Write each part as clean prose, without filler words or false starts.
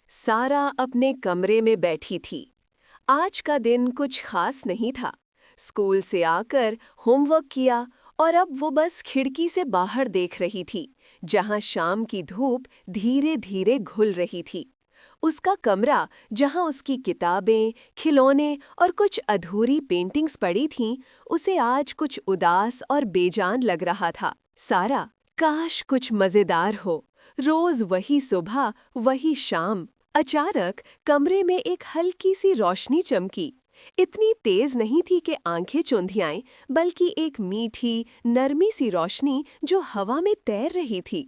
सारा अपने कमरे में बैठी थी। आज का दिन कुछ खास नहीं था। स्कूल से आकर होमवर्क किया और अब वो बस खिड़की से बाहर देख रही थी, जहां शाम की धूप धीरे धीरे घुल रही थी। उसका कमरा, जहां उसकी किताबें, खिलौने और कुछ अधूरी पेंटिंग्स पड़ी थीं, उसे आज कुछ उदास और बेजान लग रहा था। सारा, काश कुछ मजेदार हो। रोज वही सुबह, वही शाम। अचानक कमरे में एक हल्की सी रोशनी चमकी। इतनी तेज नहीं थी कि आंखें चौंधियाएं, बल्कि एक मीठी, नरमी सी रोशनी जो हवा में तैर रही थी।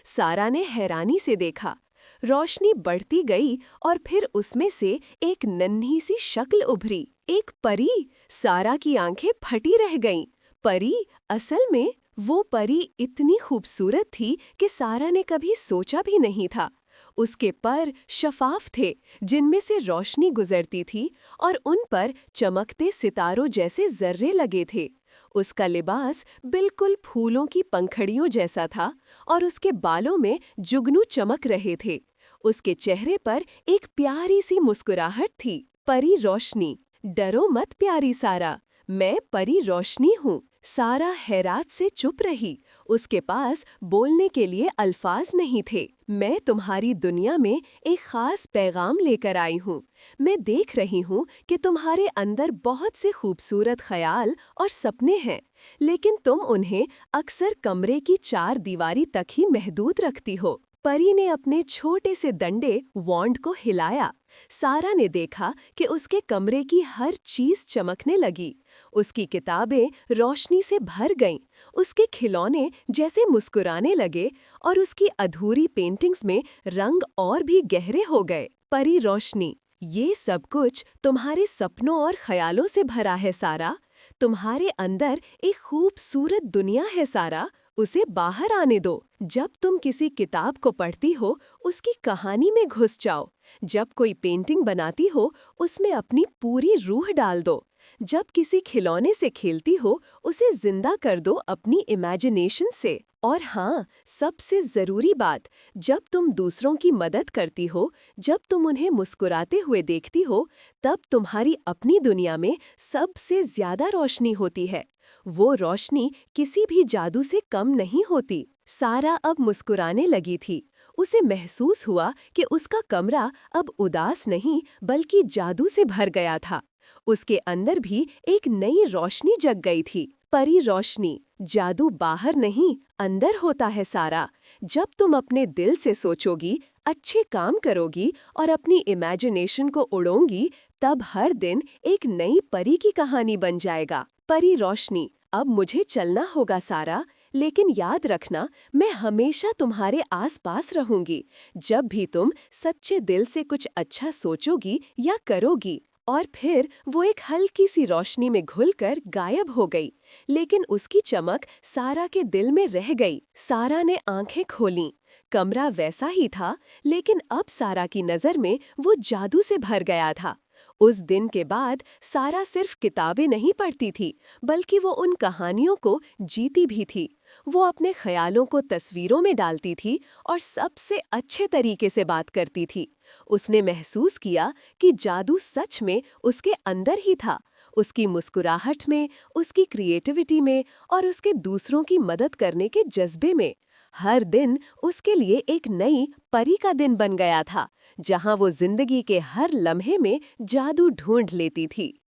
सारा ने हैरानी से देखा। रोशनी बढ़ती गई और फिर उसमें से एक नन्ही सी शक्ल उभरी। एक परी! सारा की आंखें फटी रह गईं। परी? असल में वो परी इतनी खूबसूरत थी कि सारा ने कभी सोचा भी नहीं था। उसके पर शफाफ थे, जिनमें से रोशनी गुजरती थी और उन पर चमकते सितारों जैसे जर्रे लगे थे। उसका लिबास बिल्कुल फूलों की पंखड़ियों जैसा था और उसके बालों में जुगनू चमक रहे थे। उसके चेहरे पर एक प्यारी सी मुस्कुराहट थी। परी रोशनी। डरो मत प्यारी सारा, मैं परी रोशनी हूँ। सारा हैरात से चुप रही। उसके पास बोलने के लिए अल्फाज नहीं थे। मैं तुम्हारी दुनिया में एक खास पैगाम लेकर आई हूँ। मैं देख रही हूँ कि तुम्हारे अंदर बहुत से खूबसूरत ख्याल और सपने हैं, लेकिन तुम उन्हें अक्सर कमरे की चार दीवारी तक ही महदूद रखती हो। परी ने अपने छोटे से डंडे वॉन्ड को हिलाया। सारा ने देखा कि उसके कमरे की हर चीज चमकने लगी। उसकी किताबें रोशनी से भर गईं, उसके खिलौने जैसे मुस्कुराने लगे और उसकी अधूरी पेंटिंग्स में रंग और भी गहरे हो गए। परी रोशनी, ये सब कुछ तुम्हारे सपनों और ख्यालों से भरा है सारा। तुम्हारे अंदर एक खूबसूरत दुनिया है सारा, उसे बाहर आने दो। जब तुम किसी किताब को पढ़ती हो, उसकी कहानी में घुस जाओ। जब कोई पेंटिंग बनाती हो, उसमें अपनी पूरी रूह डाल दो। जब किसी खिलौने से खेलती हो, उसे जिंदा कर दो अपनी इमेजिनेशन से। और हाँ, सबसे ज़रूरी बात, जब तुम दूसरों की मदद करती हो, जब तुम उन्हें मुस्कुराते हुए देखती हो, तब तुम्हारी अपनी दुनिया में सबसे ज़्यादा रोशनी होती है। वो रोशनी किसी भी जादू से कम नहीं होती। सारा अब मुस्कुराने लगी थी। उसे महसूस हुआ कि उसका कमरा अब उदास नहीं, बल्कि जादू से भर गया था। उसके अंदर भी एक नई रोशनी जग गई थी। परी रोशनी। जादू बाहर नहीं, अंदर होता है सारा। जब तुम अपने दिल से सोचोगी, अच्छे काम करोगी और अपनी इमेजिनेशन को उड़ोगी, तब हर दिन एक नई परी की कहानी बन जाएगा। परी रोशनी। अब मुझे चलना होगा सारा, लेकिन याद रखना, मैं हमेशा तुम्हारे आसपास रहूंगी, जब भी तुम सच्चे दिल से कुछ अच्छा सोचोगी या करोगी। और फिर वो एक हल्की सी रोशनी में घुलकर गायब हो गई, लेकिन उसकी चमक सारा के दिल में रह गई। सारा ने आंखें खोलीं। कमरा वैसा ही था, लेकिन अब सारा की नज़र में वो जादू से भर गया था। उस दिन के बाद सारा सिर्फ किताबें नहीं पढ़ती थी, बल्कि वो उन कहानियों को जीती भी थी। वो अपने ख्यालों को तस्वीरों में डालती थी और सबसे अच्छे तरीके से बात करती थी। उसने महसूस किया कि जादू सच में उसके अंदर ही था, उसकी मुस्कुराहट में, उसकी क्रिएटिविटी में और उसके दूसरों की मदद करने के जज्बे में। हर दिन उसके लिए एक नई परी का दिन बन गया था, जहां वो जिंदगी के हर लम्हे में जादू ढूंढ लेती थी।